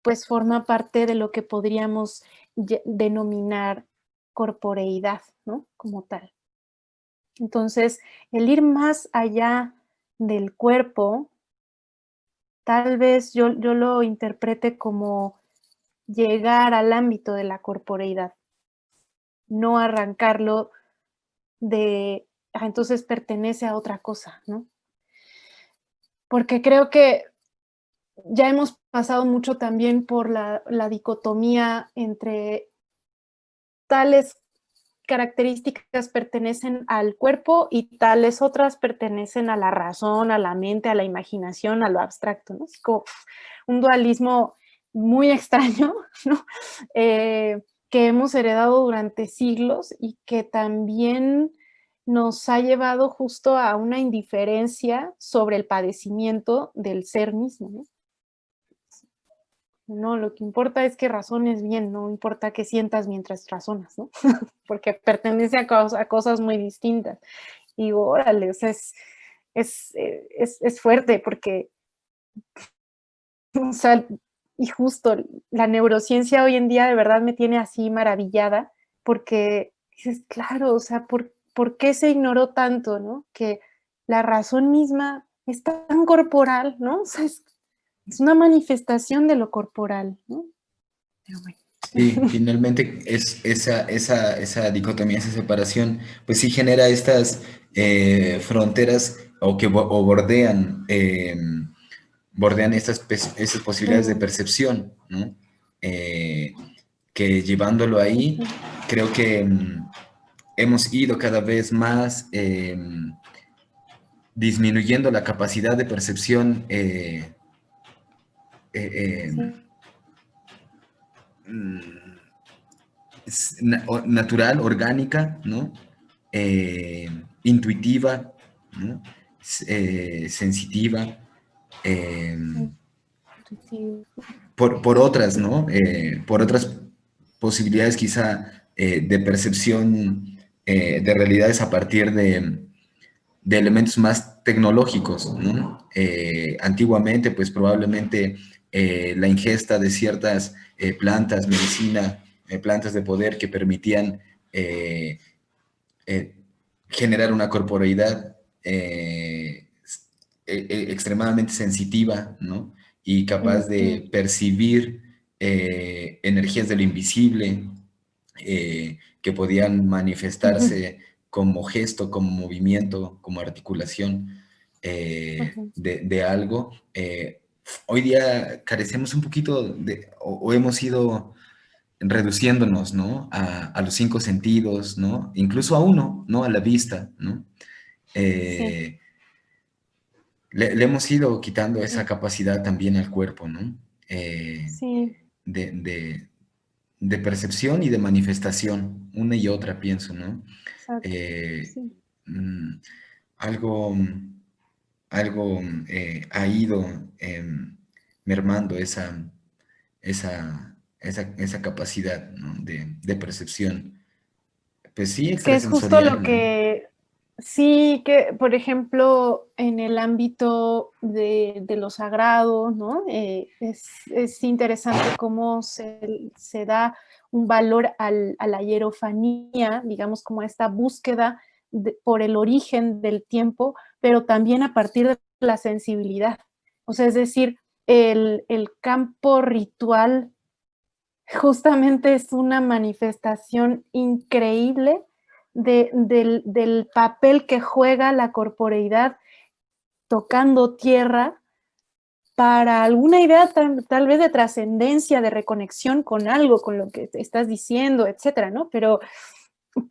pues forma parte de lo que podríamos denominar corporeidad, ¿no? Como tal. Entonces, el ir más allá del cuerpo, tal vez yo lo interprete como llegar al ámbito de la corporeidad, no arrancarlo de, entonces pertenece a otra cosa, ¿no? Porque creo que ya hemos pasado mucho también por la dicotomía entre tales características pertenecen al cuerpo y tales otras pertenecen a la razón, a la mente, a la imaginación, a lo abstracto, ¿no? Es como un dualismo muy extraño, ¿no? Que hemos heredado durante siglos y que también nos ha llevado justo a una indiferencia sobre el padecimiento del ser mismo, ¿no? No, lo que importa es que razones bien, no importa qué sientas mientras razonas, ¿no? Porque pertenece a cosas muy distintas. Y digo, órale, o sea, es fuerte porque, o sea, y justo la neurociencia hoy en día de verdad me tiene así maravillada porque dices, claro, o sea, ¿por qué se ignoró tanto, no? Que la razón misma es tan corporal, ¿no? O sea, es una manifestación de lo corporal, ¿no? Pero bueno. Sí, finalmente es esa dicotomía, esa separación, pues sí genera estas fronteras o bordean esas posibilidades de Mm, percepción, ¿no? Eh, que llevándolo ahí, ujú, creo que hemos ido cada vez más disminuyendo la capacidad de percepción eh, sí, mm, natural, orgánica, ¿no? Intuitiva, ¿no? Sensitiva, eh, intuitivo. por otras, ¿no? Por otras posibilidades quizá de percepción de realidades a partir de elementos más tecnológicos, ¿no? Antiguamente, pues probablemente la ingesta de ciertas plantas, medicina, plantas de poder que permitían eh, eh, generar una corporeidad extremadamente sensitiva, ¿no? Y capaz Ujú, de percibir energías de lo invisible que podían ujú, manifestarse como gesto, como movimiento, como articulación ujú. de algo. Hoy día carecemos un poquito o hemos ido reduciéndonos, ¿no? A los cinco sentidos, ¿no? Incluso a uno, ¿no? A la vista, ¿no? Sí, Eh, le hemos ido quitando esa sí, capacidad también al cuerpo, ¿no? Eh, sí, de, de- de percepción y de manifestación, una y otra, pienso, ¿no? exacto. Eh, Sí. mm, algo algo ha ido mermando esa capacidad, ¿no? de percepción. Pues sí, Que es justo lo extrasensorial, ¿no? que sí, que, por ejemplo, en el ámbito de lo sagrado, ¿no? Es interesante cómo se da un valor a la hierofanía, digamos, como esta búsqueda por el origen del tiempo, pero también a partir de la sensibilidad. O sea, es decir, el campo ritual justamente es una manifestación increíble del papel que juega la corporeidad tocando tierra para alguna idea tal vez de trascendencia, de reconexión con algo, con lo que te estás diciendo, etcétera, ¿no?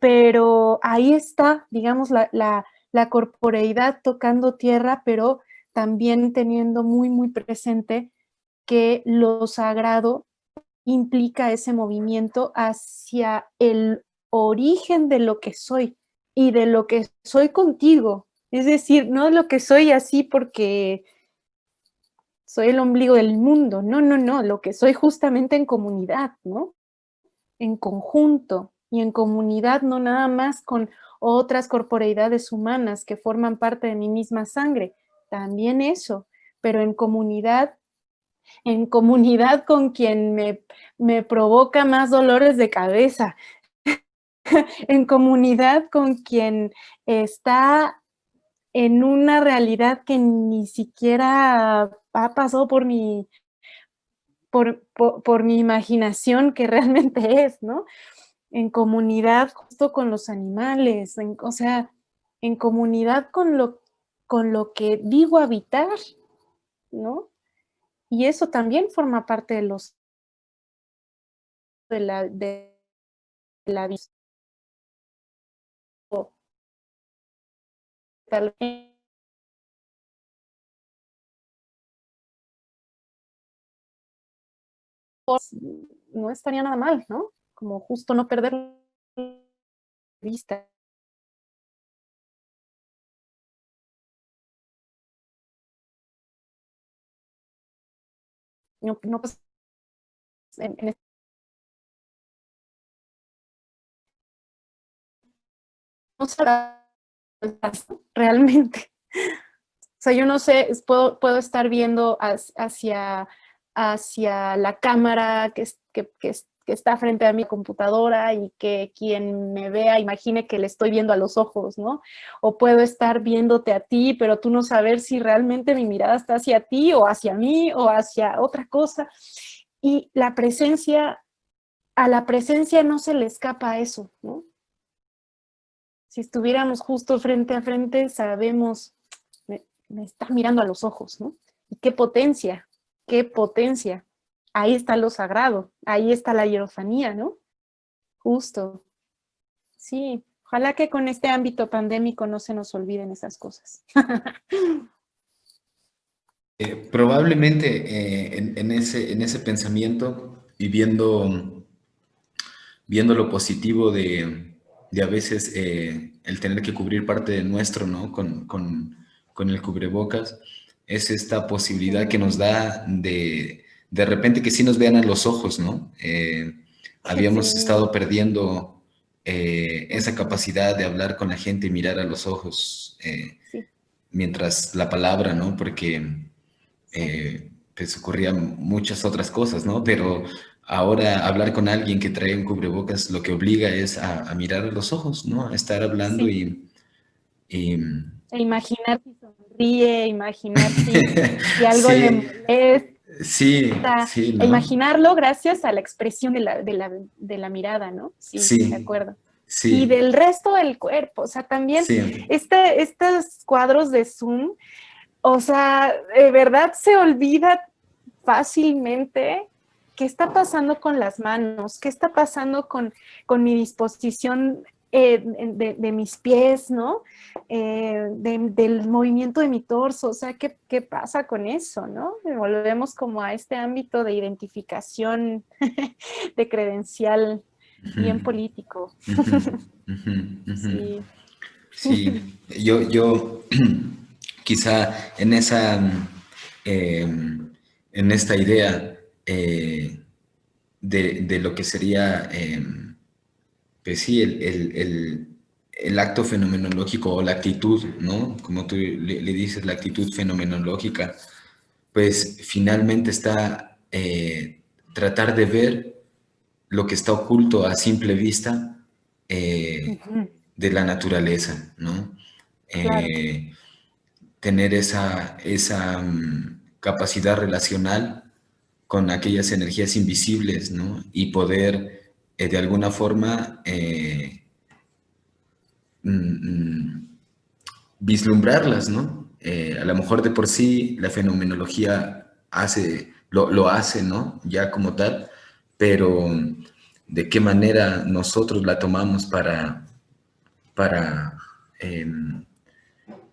Pero ahí está, digamos, la corporeidad tocando tierra, pero también teniendo muy, muy presente que lo sagrado implica ese movimiento hacia el origen de lo que soy y de lo que soy contigo. Es decir, no de lo que soy así porque soy el ombligo del mundo. No, no, no, lo que soy justamente en comunidad, ¿no? En conjunto y en comunidad, no nada más con otras corporeidades humanas que forman parte de mi misma sangre, también eso, pero en comunidad con quien me provoca más dolores de cabeza, en comunidad con quien está en una realidad que ni siquiera ha pasado por mi imaginación que realmente es, ¿no? En comunidad justo con los animales, o sea, en comunidad con lo que digo habitar, ¿no? Y eso también forma parte de la visión. Tal vez no estaría nada mal, ¿no? Como justo no perder vista. No, no pues, en no sabrás realmente. O sea, yo no sé, puedo estar viendo hacia la cámara que está frente a mi computadora y que quien me vea imagine que le estoy viendo a los ojos, ¿no? O puedo estar viéndote a ti, pero tú no saber si realmente mi mirada está hacia ti o hacia mí o hacia otra cosa. Y la presencia a la presencia no se le escapa eso, ¿no? Si estuviéramos justo frente a frente, sabemos, me está mirando a los ojos, ¿no? Y qué potencia, qué potencia. Ahí está lo sagrado, ahí está la hierofanía, ¿no? Justo, sí. Ojalá que con este ámbito pandémico no se nos olviden esas cosas. Probablemente en ese pensamiento y viendo lo positivo de a veces el tener que cubrir parte de nuestro, ¿no? Con el cubrebocas, es esta posibilidad que nos da de repente que sí nos vean a los ojos, ¿no? Habíamos Sí, estado perdiendo esa capacidad de hablar con la gente y mirar a los ojos sí, mientras la palabra, ¿no? Porque sí, pues ocurrían muchas otras cosas, ¿no? Pero ahora hablar con alguien que trae un cubrebocas lo que obliga es a mirar a los ojos, ¿no? A estar hablando sí. y E imaginar si sonríe, imaginar si algo le sí, molesta, sí, sí, e ¿no? imaginarlo gracias a la expresión de la mirada, ¿no? Sí, de Sí, acuerdo. Y sí, del resto del cuerpo, o sea, también sí. estos cuadros de Zoom, o sea, de verdad se olvida fácilmente qué está pasando con las manos, qué está pasando con mi disposición de mis pies, ¿no? Del movimiento de mi torso, o sea, ¿qué pasa con eso, no? Volvemos como a este ámbito de identificación de credencial Ujú, bien político. ujú, ujú, ujú. Sí. Sí, yo quizá eh, en esta idea de lo que sería, pues sí, el acto fenomenológico o la actitud, ¿no? Como tú le dices, la actitud fenomenológica, pues finalmente está tratar de ver lo que está oculto a simple vista Ujú, de la naturaleza, ¿no? claro. Eh, tener esa capacidad relacional con aquellas energías invisibles, ¿no? Y poder de alguna forma mm, mm, vislumbrarlas, ¿no? A lo mejor de por sí la fenomenología lo hace, ¿no? Ya como tal, pero de qué manera nosotros la tomamos para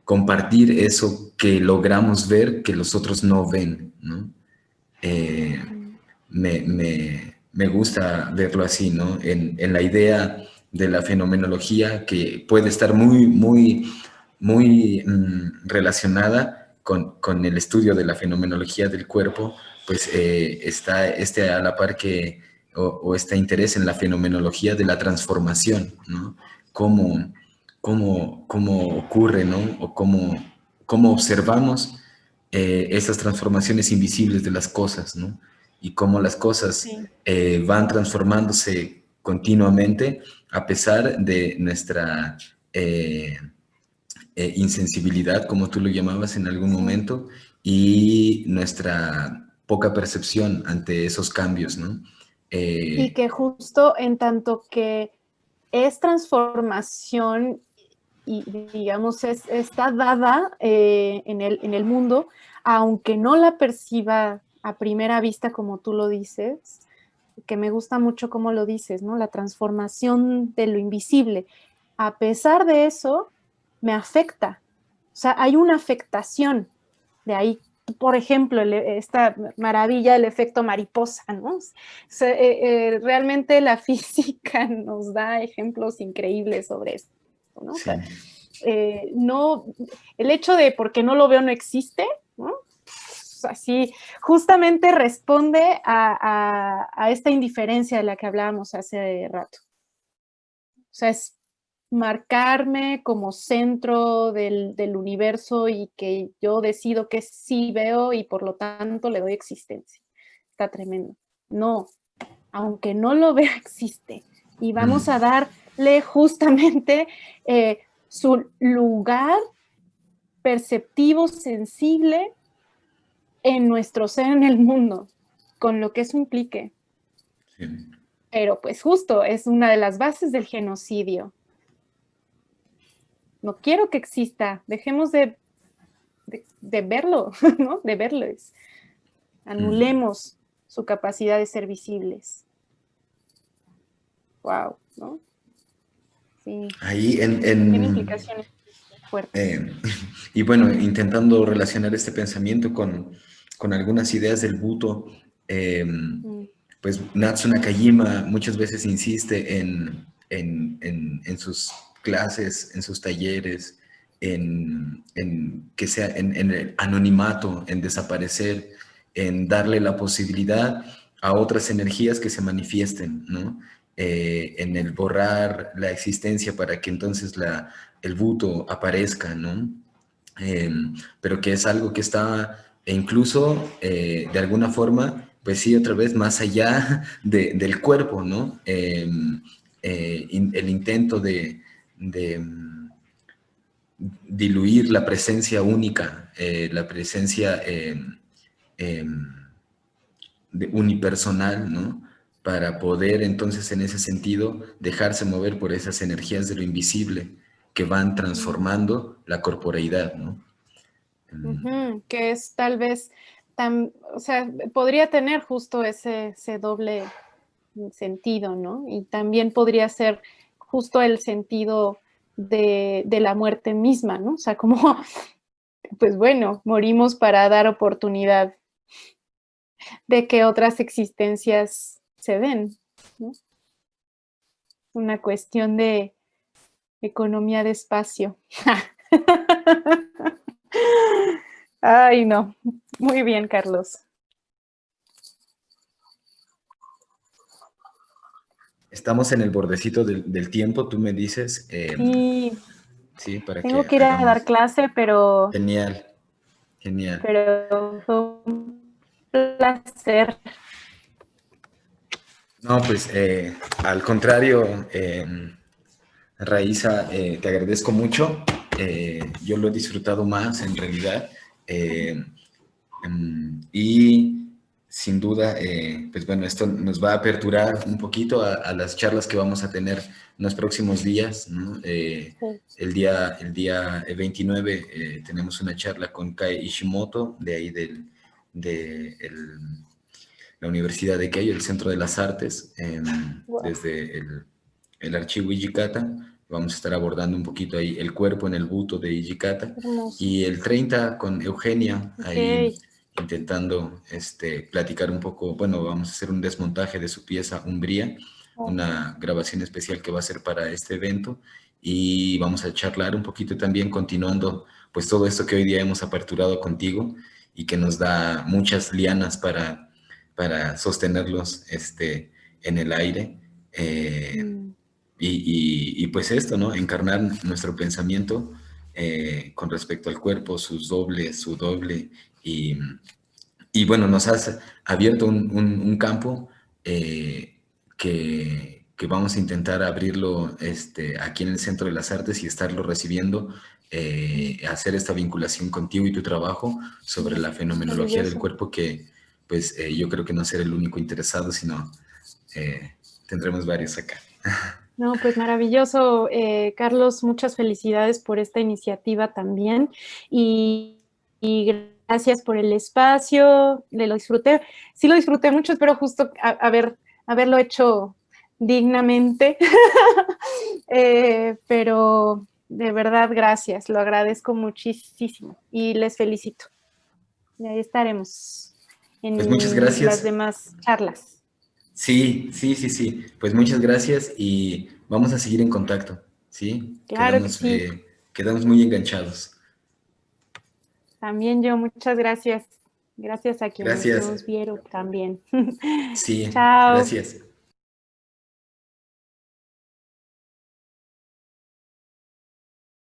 compartir eso que logramos ver que los otros no ven, ¿no? Eh, Ujú. me gusta verlo así, ¿no? En la idea de la fenomenología que puede estar muy relacionada con el estudio de la fenomenología del cuerpo, pues está a la par o este interés en la fenomenología de la transformación, ¿no? Cómo, cómo ocurre, ¿no? O cómo observamos esas transformaciones invisibles de las cosas, ¿no? Y cómo las cosas Sí, van transformándose continuamente a pesar de nuestra insensibilidad, como tú lo llamabas en algún sí. momento, y nuestra poca percepción ante esos cambios, ¿no? Y Eh, que justo en tanto que es transformación y digamos está dada en el mundo, aunque no la perciba a primera vista como tú lo dices, que me gusta mucho cómo lo dices, ¿no? La transformación de lo invisible. A pesar de eso, me afecta. O sea, hay una afectación. De ahí, por ejemplo, esta maravilla del efecto mariposa, ¿no? O sea, realmente la física nos da ejemplos increíbles sobre esto, ¿no? O sea, sí. no, el hecho de porque no lo veo no existe, ¿no? Así, justamente responde a esta indiferencia de la que hablábamos hace rato. O sea, es marcarme como centro del universo y que yo decido que sí veo y por lo tanto le doy existencia. Está tremendo. No, aunque no lo vea, existe. Y vamos a Mm, darle justamente su lugar perceptivo, sensible en nuestro ser en el mundo, con lo que eso implique. sí. Pero pues justo es una de las bases del genocidio. No quiero que exista, dejemos de verlo, ¿no? De verlos. Anulemos su capacidad de ser visibles. Wow, ¿no? Sí. Ahí Tiene implicaciones fuertes. y bueno, intentando relacionar este pensamiento con algunas ideas del Buto, pues Natsu Nakajima muchas veces insiste en sus clases, en sus talleres, en que sea en el anonimato, en desaparecer, en darle la posibilidad a otras energías que se manifiesten, ¿no? En el borrar la existencia para que entonces el Buto aparezca, ¿no? Pero que es algo que está e incluso de alguna forma, pues sí, otra vez más allá del cuerpo, ¿no? El intento de diluir la presencia única, la presencia unipersonal, ¿no? Para poder entonces en ese sentido dejarse mover por esas energías de lo invisible que van transformando la corporeidad, ¿no? Que es tal vez, o sea, podría tener justo ese doble sentido, ¿no? Y también podría ser justo el sentido de la muerte misma, ¿no? O sea, como, pues bueno, morimos para dar oportunidad de que otras existencias se den, ¿no? Una cuestión de economía de espacio. Ay, no. Muy bien, Carlos. Estamos en el bordecito del tiempo, tú me dices, Sí, sí, para tengo que que ir a dar hagamos. clase, Genial, genial. pero fue un placer. No, pues al contrario, Raiza, te agradezco mucho. Yo lo he disfrutado más en realidad. Eh, y sin duda, pues bueno, esto nos va a aperturar un poquito a las charlas que vamos a tener en los próximos días, ¿no? Sí. El día 29 tenemos una charla con Kai Ishimoto, de ahí de la Universidad de Keio, el Centro de las Artes, Wow, desde el archivo Ijikata. Vamos a estar abordando un poquito ahí el cuerpo en el buto de Ijikata. hermoso. Y el 30 con Eugenia, Ok. ahí intentando platicar un poco, bueno, vamos a hacer un desmontaje de su pieza Umbría, Oh, una grabación especial que va a ser para este evento, y vamos a charlar un poquito también continuando pues todo esto que hoy día hemos aperturado contigo y que nos da muchas lianas para sostenerlos en el aire. mm, Pues esto, ¿no? Encarnar nuestro pensamiento con respecto al cuerpo, sus dobles, su doble, y, y bueno, nos has abierto un campo que vamos a intentar abrirlo aquí en el Centro de las Artes y estarlo recibiendo, mm, hacer esta vinculación contigo y tu trabajo sobre la fenomenología del maravilloso. cuerpo, que pues yo creo que no seré el único interesado, sino eh, tendremos varios acá. No, pues maravilloso, Carlos, muchas felicidades por esta iniciativa también y gracias por el espacio, lo disfruté, sí lo disfruté mucho, espero justo haberlo hecho dignamente, pero de verdad gracias, lo agradezco muchísimo y les felicito. Y ahí estaremos Pues muchas en las gracias. demás charlas. Sí, sí, sí, sí. Pues muchas gracias y vamos a seguir en contacto, ¿sí? Claro que sí. Quedamos muy enganchados. También yo, muchas gracias. Gracias a quienes Gracias. nos vieron también. Sí, Chao. gracias.